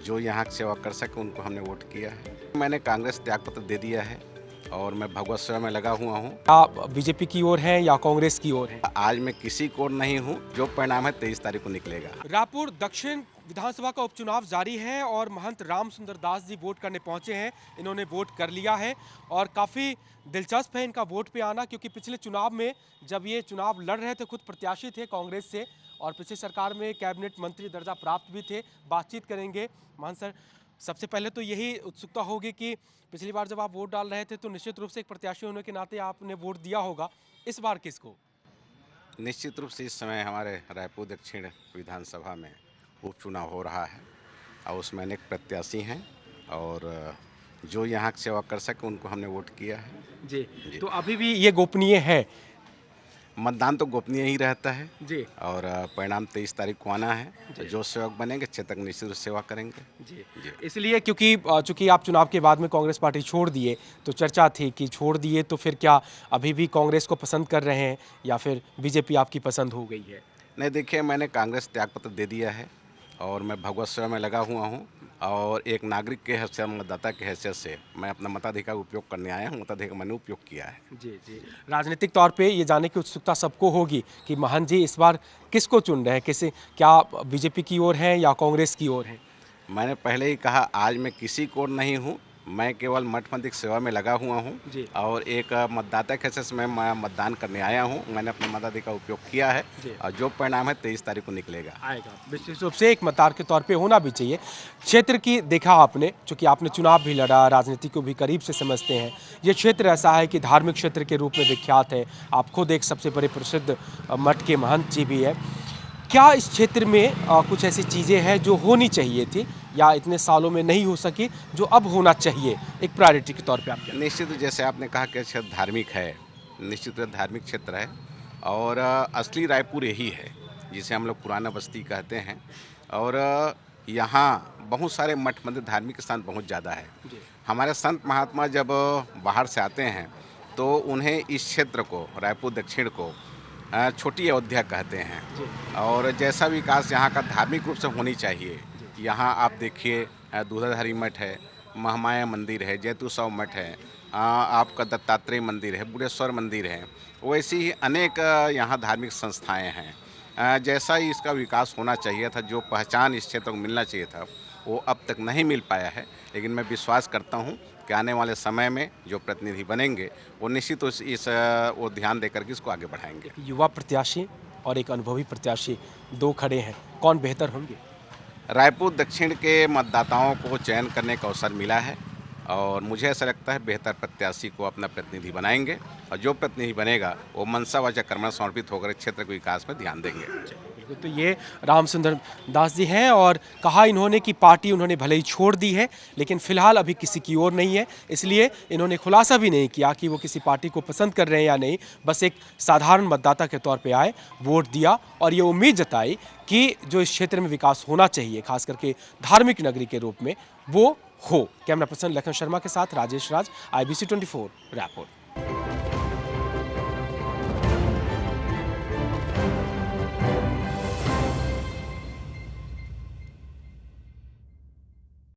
जो यहाँ की सेवा कर सके उनको हमने वोट किया है। मैंने कांग्रेस त्यागपत्र दे दिया है और मैं भगवत सेवा में लगा हुआ हूँ। आप बीजेपी की ओर हैं या कांग्रेस की ओर हैं? आज मैं किसी को नहीं हूँ। जो परिणाम है 23 तारीख को निकलेगा। रायपुर दक्षिण विधानसभा का उपचुनाव जारी है और महंत राम सुंदर दास जी वोट करने पहुंचे हैं। इन्होंने वोट कर लिया है और काफ़ी दिलचस्प है इनका वोट पे आना, क्योंकि पिछले चुनाव में जब ये चुनाव लड़ रहे थे खुद प्रत्याशी थे कांग्रेस से और पिछली सरकार में कैबिनेट मंत्री दर्जा प्राप्त भी थे। बातचीत करेंगे महंत सर। सबसे पहले तो यही उत्सुकता होगी कि पिछली बार जब आप वोट डाल रहे थे तो निश्चित रूप से एक प्रत्याशी होने के नाते आपने वोट दिया होगा। इस बार किसको? निश्चित रूप से इस समय हमारे रायपुर दक्षिण विधानसभा में उपचुनाव हो रहा है और उसमें अनेक प्रत्याशी हैं और जो यहाँ की सेवा कर सके उनको हमने वोट किया है। जी। तो अभी भी ये गोपनीय है? मतदान तो गोपनीय ही रहता है जी। और परिणाम 23 तारीख को आना है। तो जो सेवक बनेंगे क्षेत्र निश्चित रूप से सेवा करेंगे। जी। जी। इसलिए क्योंकि चूंकि आप चुनाव के बाद में कांग्रेस पार्टी छोड़ दिए तो चर्चा थी कि छोड़ दिए तो फिर क्या अभी भी कांग्रेस को पसंद कर रहे हैं या फिर बीजेपी आपकी पसंद हो गई है? नहीं, देखिए, मैंने कांग्रेस त्यागपत्र दे दिया है और मैं भगवत सेवा में लगा हुआ हूँ और एक नागरिक के हैसियत, मतदाता के हैसियत से मैं अपना मताधिकार उपयोग करने आया हूँ। मताधिकार मैंने उपयोग किया है। जी जी। राजनीतिक तौर पे ये जानने की उत्सुकता सबको होगी कि महंत जी इस बार किसको चुन रहे हैं, किसे, क्या आप बीजेपी की ओर हैं या कांग्रेस की ओर हैं? मैंने पहले ही कहा, आज मैं किसी को नहीं हूँ। मैं केवल मठ मंदिर की सेवा में लगा हुआ हूँ जी। और एक मतदाता के हैसियत से मैं मतदान करने आया हूँ। मैंने अपने मताधिकार उपयोग किया है और जो परिणाम है 23 तारीख को निकलेगा। आएगा विशेष रूप से एक मतदार के तौर पे होना भी चाहिए। क्षेत्र की देखा आपने, चूंकि आपने चुनाव भी लड़ा, राजनीति को भी करीब से समझते हैं। ये क्षेत्र ऐसा है कि धार्मिक क्षेत्र के रूप में विख्यात है। आप खुद एक सबसे बड़े प्रसिद्ध मठ के महंत जी भी है। क्या इस क्षेत्र में कुछ ऐसी चीज़ें हैं जो होनी चाहिए थी या इतने सालों में नहीं हो सकी जो अब होना चाहिए एक प्रायोरिटी के तौर पे? आप क्या? निश्चित, जैसे आपने कहा कि क्षेत्र धार्मिक है, निश्चित रूप से धार्मिक क्षेत्र है और असली रायपुर यही है जिसे हम लोग पुराना बस्ती कहते हैं और यहाँ बहुत सारे मठ मंदिर, धार्मिक स्थान बहुत ज़्यादा है। हमारे संत महात्मा जब बाहर से आते हैं तो उन्हें इस क्षेत्र को, रायपुर दक्षिण को, छोटी अयोध्या कहते हैं और जैसा विकास यहाँ का धार्मिक रूप से होनी चाहिए। यहाँ आप देखिए, दूधाधारी मठ है, महामाया मंदिर है, जैतूसाव मठ है, आपका दत्तात्रेय मंदिर है, बुढ़ेश्वर मंदिर है। वैसी ही अनेक यहाँ धार्मिक संस्थाएं हैं। जैसा ही इसका विकास होना चाहिए था, जो पहचान इस क्षेत्र को मिलना चाहिए था, वो अब तक नहीं मिल पाया है। लेकिन मैं विश्वास करता हूँ कि आने वाले समय में जो प्रतिनिधि बनेंगे वो निश्चित वो ध्यान देकर के इसको आगे बढ़ाएंगे। युवा प्रत्याशी और एक अनुभवी प्रत्याशी दो खड़े हैं, कौन बेहतर होंगे? रायपुर दक्षिण के मतदाताओं को चयन करने का अवसर मिला है और मुझे ऐसा लगता है बेहतर प्रत्याशी को अपना प्रतिनिधि बनाएंगे और जो प्रतिनिधि बनेगा वो मनसा वाचा कर्मण समर्पित होकर क्षेत्र के विकास में ध्यान देंगे। बिल्कुल। तो ये राम सुंदर दास जी हैं और कहा इन्होंने कि पार्टी उन्होंने भले ही छोड़ दी है लेकिन फिलहाल अभी किसी की ओर नहीं है, इसलिए इन्होंने खुलासा भी नहीं किया कि वो किसी पार्टी को पसंद कर रहे हैं या नहीं। बस एक साधारण मतदाता के तौर पे आए, वोट दिया और ये उम्मीद जताई कि जो इस क्षेत्र में विकास होना चाहिए, खास करके धार्मिक नगरी के रूप में, वो हो। कैमरा पर्सन लखन शर्मा के साथ राजेश राज, IBC 24 रायपुर।